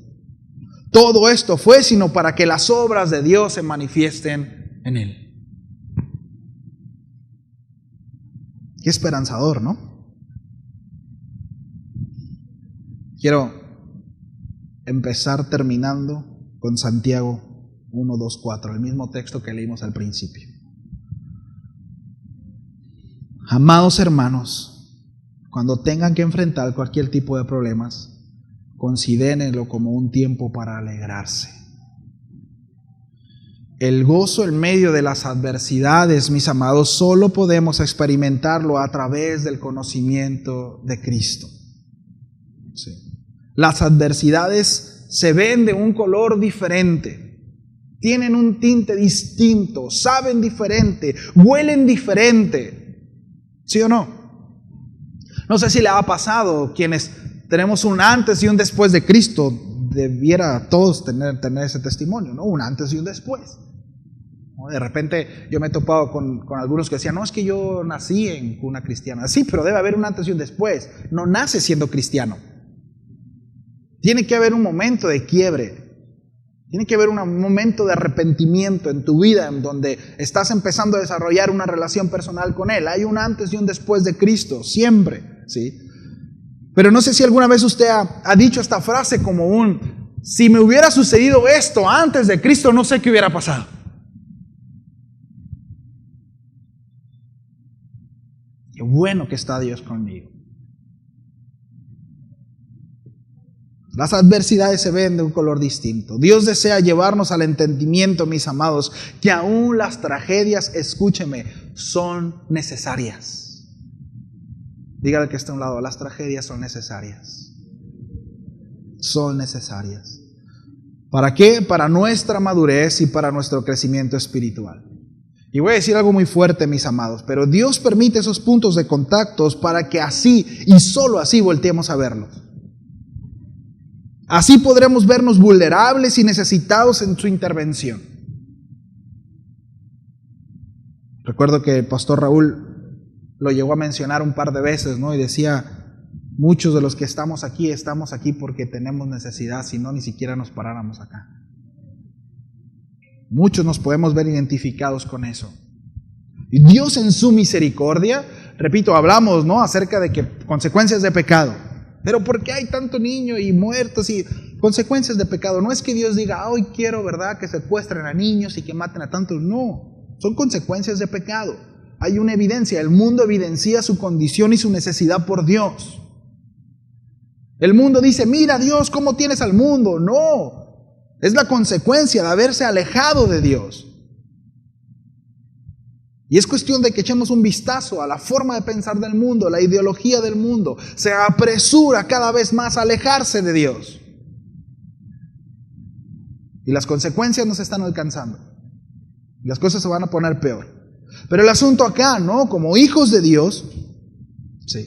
Todo esto fue sino para que las obras de Dios se manifiesten en él. Qué esperanzador, ¿no? Quiero empezar terminando con Santiago 1, 2, 4, el mismo texto que leímos al principio. Amados hermanos, cuando tengan que enfrentar cualquier tipo de problemas, considérenlo como un tiempo para alegrarse. El gozo en medio de las adversidades, mis amados, solo podemos experimentarlo a través del conocimiento de Cristo. Sí. Las adversidades se ven de un color diferente, tienen un tinte distinto, saben diferente, huelen diferente. ¿Sí o no? No sé si le ha pasado, quienes tenemos un antes y un después de Cristo, debiera todos tener ese testimonio, ¿no? Un antes y un después. De repente yo me he topado con algunos que decían: no, es que yo nací en cuna cristiana. Sí, pero debe haber un antes y un después. No naces siendo cristiano. Tiene que haber un momento de quiebre. Tiene que haber un momento de arrepentimiento en tu vida, en donde estás empezando a desarrollar una relación personal con Él. Hay un antes y un después de Cristo, siempre, ¿sí? Pero no sé si alguna vez usted ha dicho esta frase como si me hubiera sucedido esto antes de Cristo, no sé qué hubiera pasado. Qué bueno que está Dios conmigo. Las adversidades se ven de un color distinto. Dios desea llevarnos al entendimiento, mis amados, que aún las tragedias, escúcheme, son necesarias. Dígale que está a un lado: las tragedias son necesarias. Son necesarias. ¿Para qué? Para nuestra madurez y para nuestro crecimiento espiritual. Y voy a decir algo muy fuerte, mis amados, pero Dios permite esos puntos de contactos para que así y solo así volteemos a verlos. Así podremos vernos vulnerables y necesitados en su intervención. Recuerdo que el pastor Raúl lo llegó a mencionar un par de veces, ¿no? Y decía: muchos de los que estamos aquí porque tenemos necesidad, si no, ni siquiera nos paráramos acá. Muchos nos podemos ver identificados con eso. Y Dios en su misericordia, repito, hablamos, ¿no?, acerca de que consecuencias de pecado. Pero ¿por qué hay tanto niño y muertos y consecuencias de pecado? No es que Dios diga: hoy quiero, ¿verdad?, que secuestren a niños y que maten a tantos. No, son consecuencias de pecado. Hay una evidencia, el mundo evidencia su condición y su necesidad por Dios. El mundo dice: mira Dios, ¿cómo tienes al mundo? No, es la consecuencia de haberse alejado de Dios. Y es cuestión de que echemos un vistazo a la forma de pensar del mundo, la ideología del mundo. Se apresura cada vez más a alejarse de Dios. Y las consecuencias nos están alcanzando. Y las cosas se van a poner peor. Pero el asunto acá, ¿no?, como hijos de Dios, sí,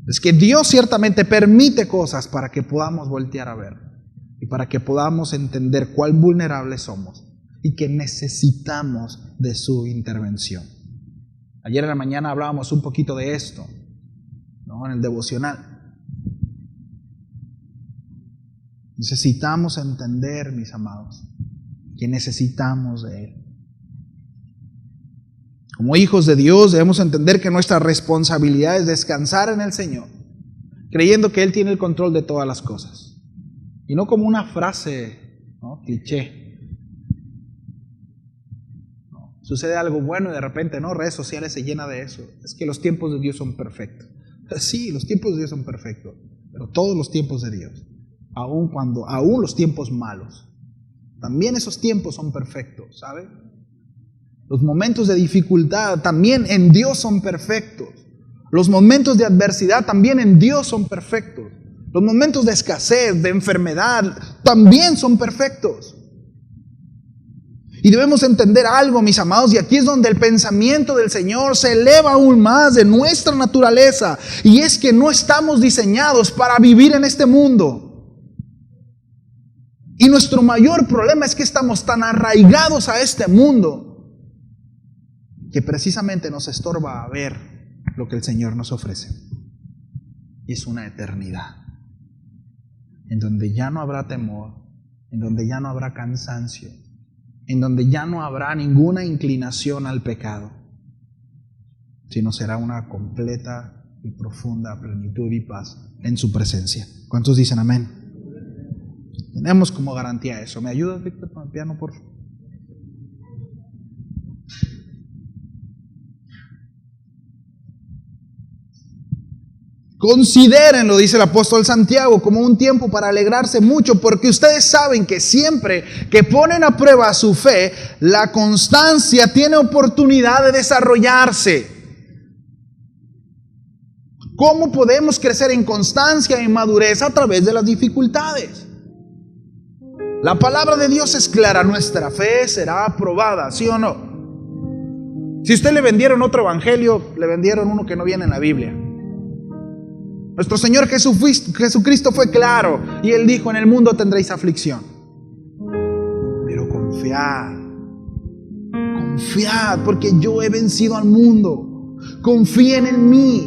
es que Dios ciertamente permite cosas para que podamos voltear a ver. Y para que podamos entender cuán vulnerables somos. Y que necesitamos de su intervención. Ayer en la mañana hablábamos un poquito de esto, ¿no?, en el devocional. Necesitamos entender, mis amados, que necesitamos de Él. Como hijos de Dios debemos entender que nuestra responsabilidad es descansar en el Señor, creyendo que Él tiene el control de todas las cosas. Y no como una frase, ¿no?, cliché. sucede algo bueno y de repente, ¿no? Redes sociales se llena de eso. Es que los tiempos de Dios son perfectos. Sí, los tiempos de Dios son perfectos, pero todos los tiempos de Dios, aún los tiempos malos, también esos tiempos son perfectos, ¿sabe? Los momentos de dificultad también en Dios son perfectos. Los momentos de adversidad también en Dios son perfectos. Los momentos de escasez, de enfermedad, también son perfectos. Y debemos entender algo, mis amados, y aquí es donde el pensamiento del Señor se eleva aún más de nuestra naturaleza. Y es que no estamos diseñados para vivir en este mundo. Y nuestro mayor problema es que estamos tan arraigados a este mundo que precisamente nos estorba a ver lo que el Señor nos ofrece. Y es una eternidad en donde ya no habrá temor, en donde ya no habrá cansancio, en donde ya no habrá ninguna inclinación al pecado, sino será una completa y profunda plenitud y paz en su presencia. ¿Cuántos dicen amén? Tenemos como garantía eso. ¿Me ayudas, Víctor, con el piano, por favor? Considérenlo, dice el apóstol Santiago, como un tiempo para alegrarse mucho, porque ustedes saben que siempre que ponen a prueba su fe, la constancia tiene oportunidad de desarrollarse. ¿Cómo podemos crecer en constancia y en madurez? A través de las dificultades. La palabra de Dios es clara, nuestra fe será aprobada, ¿sí o no? Si a usted le vendieron otro evangelio, le vendieron uno que no viene en la Biblia. Nuestro Señor Jesucristo fue claro y Él dijo: en el mundo tendréis aflicción, pero confiad, porque yo he vencido al mundo. Confíen en mí.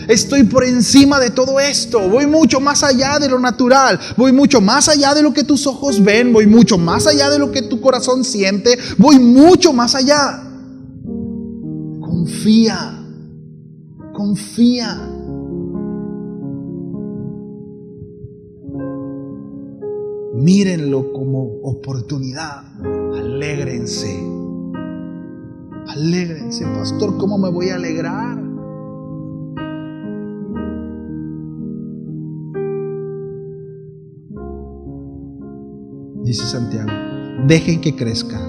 Estoy por encima de todo esto. Voy mucho más allá de lo natural. Voy mucho más allá de lo que tus ojos ven. Voy mucho más allá de lo que tu corazón siente. Voy mucho más allá. Confía. Mírenlo como oportunidad. Alégrense. Pastor, ¿cómo me voy a alegrar? Dice Santiago: dejen que crezca,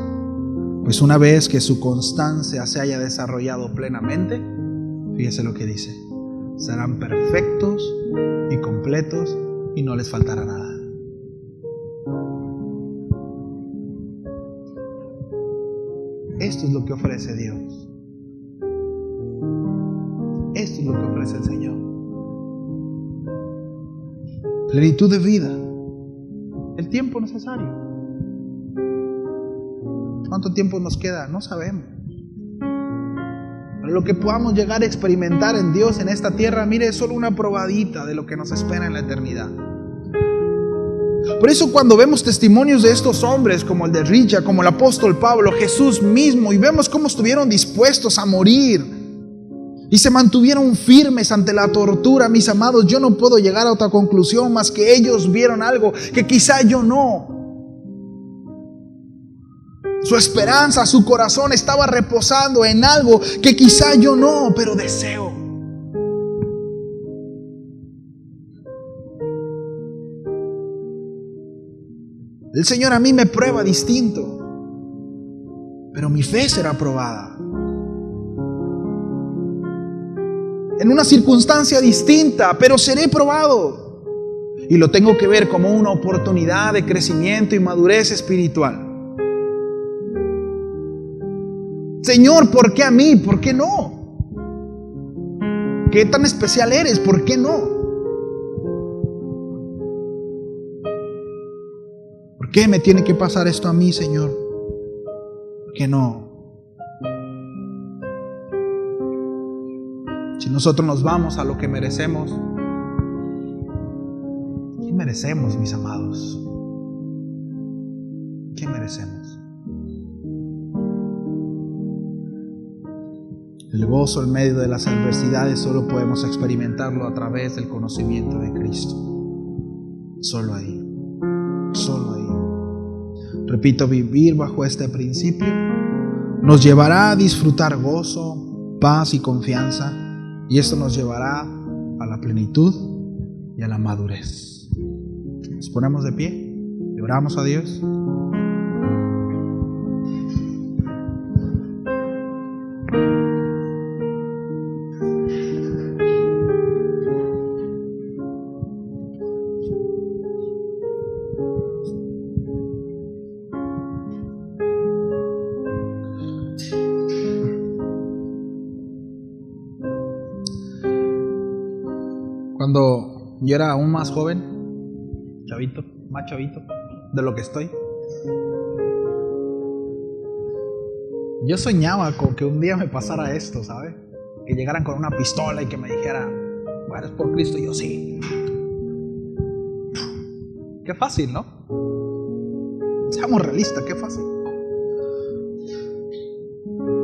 pues una vez que su constancia se haya desarrollado plenamente, fíjese lo que dice, serán perfectos y completos y no les faltará nada. Esto es lo que ofrece Dios. Esto es lo que ofrece el Señor. Plenitud de vida. El tiempo necesario. ¿Cuánto tiempo nos queda? No sabemos. Pero lo que podamos llegar a experimentar en Dios en esta tierra, mire, es solo una probadita de lo que nos espera en la eternidad. Por eso cuando vemos testimonios de estos hombres como el de Richard, como el apóstol Pablo, Jesús mismo, y vemos cómo estuvieron dispuestos a morir y se mantuvieron firmes ante la tortura, mis amados, yo no puedo llegar a otra conclusión más que ellos vieron algo que quizá yo no. Su esperanza, su corazón estaba reposando en algo que quizá yo no, pero deseo. El Señor a mí me prueba distinto, pero mi fe será probada. En una circunstancia distinta, pero seré probado. Y lo tengo que ver como una oportunidad de crecimiento y madurez espiritual. Señor, ¿por qué a mí? ¿Por qué no? ¿Qué tan especial eres? ¿Por qué no? ¿Por qué me tiene que pasar esto a mí, Señor? ¿Por qué no? Si nosotros nos vamos a lo que merecemos, ¿qué merecemos, mis amados? ¿Qué merecemos? El gozo en medio de las adversidades solo podemos experimentarlo a través del conocimiento de Cristo. Solo ahí. Solo ahí. Repito, vivir bajo este principio nos llevará a disfrutar gozo, paz y confianza, y esto nos llevará a la plenitud y a la madurez. Nos ponemos de pie y oramos a Dios. Cuando yo era aún más joven, más chavito de lo que estoy, yo soñaba con que un día me pasara esto, ¿sabes? Que llegaran con una pistola y que me dijeran, bueno, es por Cristo. Y yo, sí. Qué fácil, ¿no? Seamos realistas, qué fácil.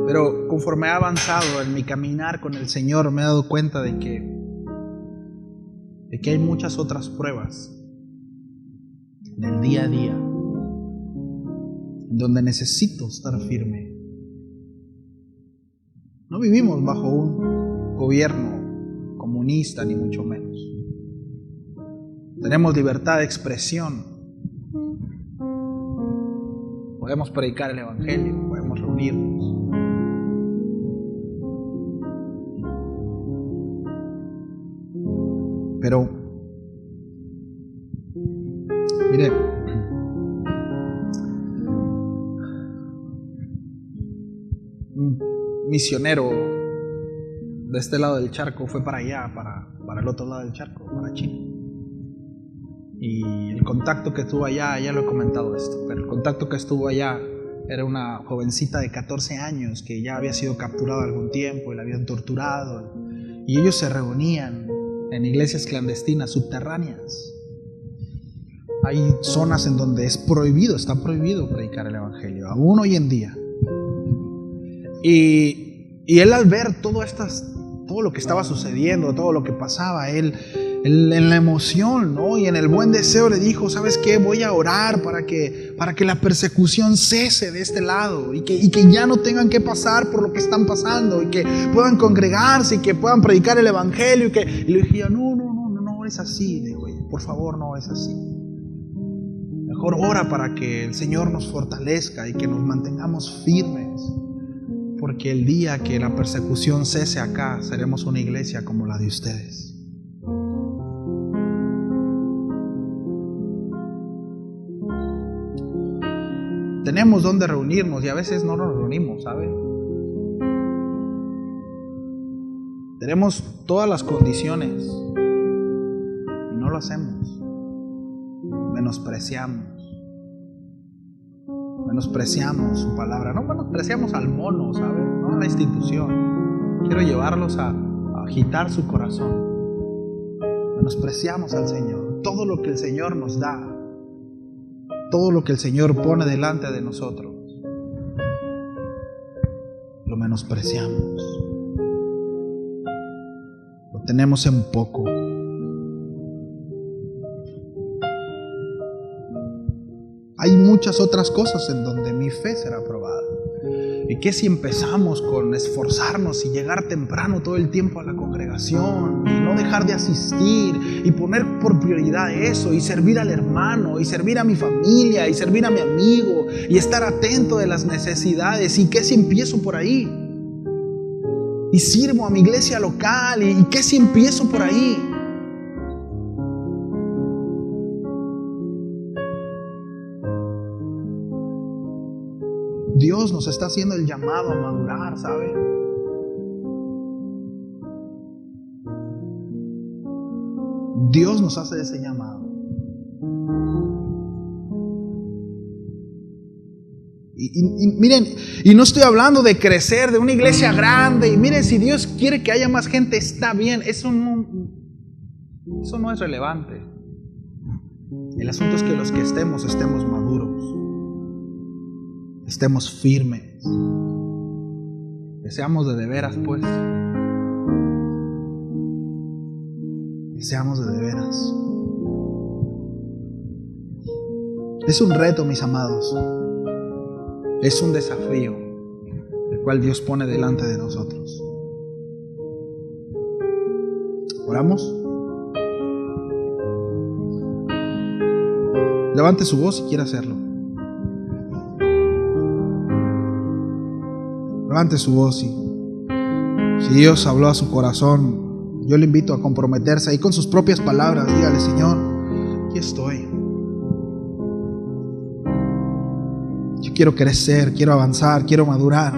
Pero conforme he avanzado en mi caminar con el Señor, me he dado cuenta de que hay muchas otras pruebas del día a día donde necesito estar firme. No vivimos bajo un gobierno comunista, ni mucho menos. Tenemos libertad de expresión. Podemos predicar el Evangelio, podemos reunirnos. Pero, mire, un misionero de este lado del charco fue para allá, para el otro lado del charco, para Chile. Y el contacto que tuvo allá, ya lo he comentado esto, pero el contacto que estuvo allá era una jovencita de 14 años que ya había sido capturada algún tiempo y la habían torturado. Y ellos se reunían en iglesias clandestinas, subterráneas. Hay zonas en donde está prohibido predicar el Evangelio, aún hoy en día. Y él, al ver todo lo que estaba sucediendo, todo lo que pasaba, él en la emoción, ¿no? Y en el buen deseo le dijo, ¿sabes qué? Voy a orar para que la persecución cese de este lado y que ya no tengan que pasar por lo que están pasando y que puedan congregarse y que puedan predicar el Evangelio. Y le dije, no es así. Le digo, por favor, no es así. Mejor ora para que el Señor nos fortalezca y que nos mantengamos firmes. Porque el día que la persecución cese acá, seremos una iglesia como la de ustedes. Tenemos donde reunirnos y a veces no nos reunimos, ¿sabe? Tenemos todas las condiciones y no lo hacemos. Menospreciamos su palabra. No menospreciamos al mono, ¿sabe? No a la institución. Quiero llevarlos a agitar su corazón. Menospreciamos al Señor. Todo lo que el Señor nos da, todo lo que el Señor pone delante de nosotros, lo menospreciamos. Lo tenemos en poco. Hay muchas otras cosas en donde mi fe será probada. ¿Y qué si empezamos con esforzarnos y llegar temprano todo el tiempo a la congregación y no dejar de asistir y poner por prioridad eso y servir al hermano y servir a mi familia y servir a mi amigo y estar atento de las necesidades? ¿Y qué si empiezo por ahí? Y sirvo a mi iglesia local. ¿Y qué si empiezo por ahí? Dios nos está haciendo el llamado a madurar, ¿sabe? Dios nos hace ese llamado. Y miren, y no estoy hablando de crecer, de una iglesia grande. Y miren, si Dios quiere que haya más gente, está bien. Eso no es relevante. El asunto es que los que estemos maduros. Estemos firmes. Que seamos de veras, pues. Que seamos de veras. Es un reto, mis amados. Es un desafío. el cual Dios pone delante de nosotros. ¿Oramos? Levante su voz si quiere hacerlo. Levante su voz. Si Dios habló a su corazón, yo le invito a comprometerse ahí con sus propias palabras. Dígale: Señor, aquí estoy. Yo quiero crecer, quiero avanzar, quiero madurar.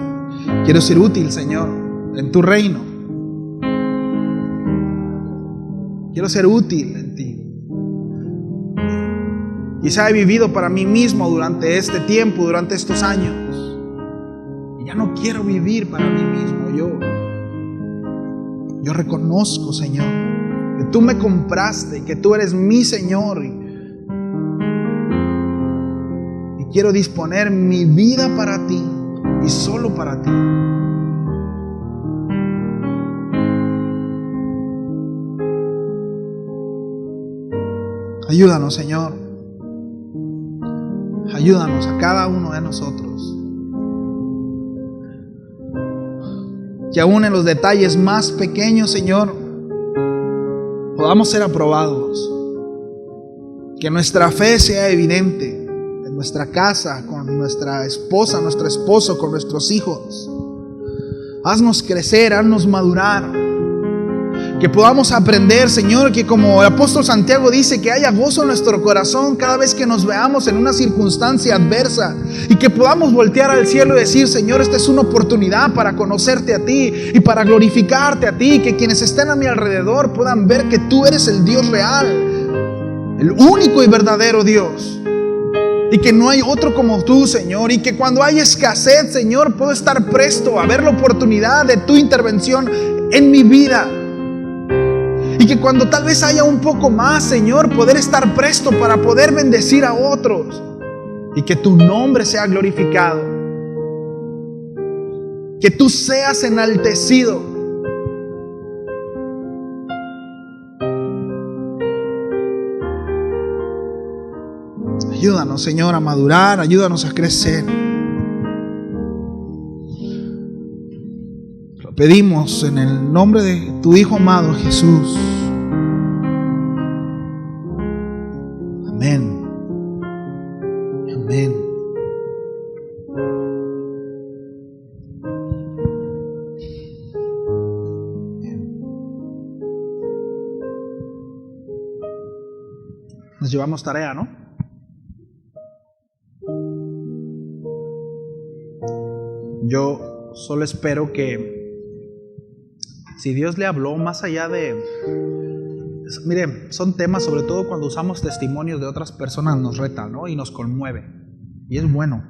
Quiero ser útil, Señor, en tu reino. Quiero ser útil en ti. Quizá he vivido para mí mismo durante este tiempo, durante estos años. Y ya no quiero vivir para mí mismo. Yo reconozco, Señor, que tú me compraste y que tú eres mi Señor. Y quiero disponer mi vida para ti y solo para ti. Ayúdanos, Señor. Ayúdanos a cada uno de nosotros. Que aún en los detalles más pequeños, Señor, podamos ser aprobados. Que nuestra fe sea evidente en nuestra casa, con nuestra esposa, nuestro esposo, con nuestros hijos. Haznos crecer, haznos madurar. Que podamos aprender, Señor, que como el apóstol Santiago dice, que haya gozo en nuestro corazón cada vez que nos veamos en una circunstancia adversa. Y que podamos voltear al cielo y decir: Señor, esta es una oportunidad para conocerte a ti y para glorificarte a ti. Que quienes estén a mi alrededor puedan ver que tú eres el Dios real, el único y verdadero Dios. Y que no hay otro como tú, Señor. Y que cuando hay escasez, Señor, puedo estar presto a ver la oportunidad de tu intervención en mi vida. Y que cuando tal vez haya un poco más, Señor, poder estar presto para poder bendecir a otros. Y que tu nombre sea glorificado. Que tú seas enaltecido. Ayúdanos, Señor, a madurar. Ayúdanos a crecer. Lo pedimos en el nombre de tu Hijo amado, Jesús. Amén. Amén. Nos llevamos tarea, ¿no? Yo solo espero que, si Dios le habló más allá de... Mire, son temas, sobre todo cuando usamos testimonios de otras personas, nos retan, ¿no? Y nos conmueve. Y es bueno.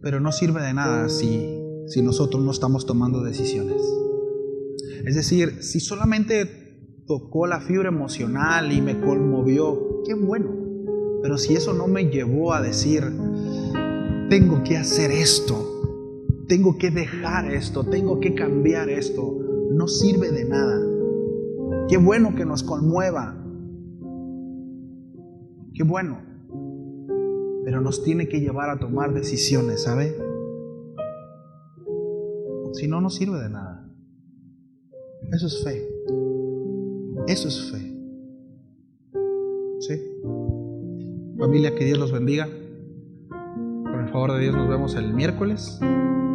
Pero no sirve de nada si nosotros no estamos tomando decisiones. Es decir, si solamente tocó la fibra emocional y me conmovió, qué bueno. Pero si eso no me llevó a decir: tengo que hacer esto, tengo que dejar esto, tengo que cambiar esto, no sirve de nada. Qué bueno que nos conmueva, qué bueno, pero nos tiene que llevar a tomar decisiones, ¿sabe? Si no, no sirve de nada. Eso es fe. Eso es fe. ¿Sí? Familia, que Dios los bendiga. Por el favor de Dios, nos vemos el miércoles.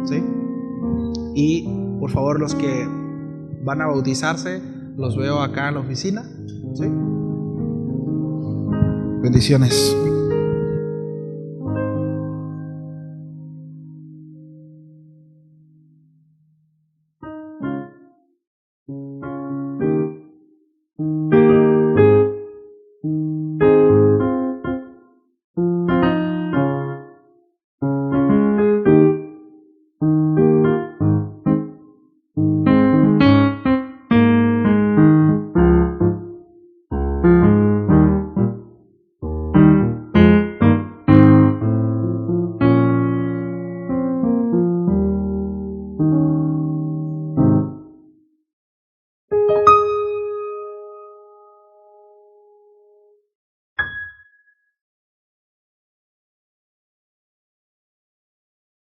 ¿Sí? Y por favor, los que van a bautizarse, los veo acá en la oficina. ¿Sí? Bendiciones.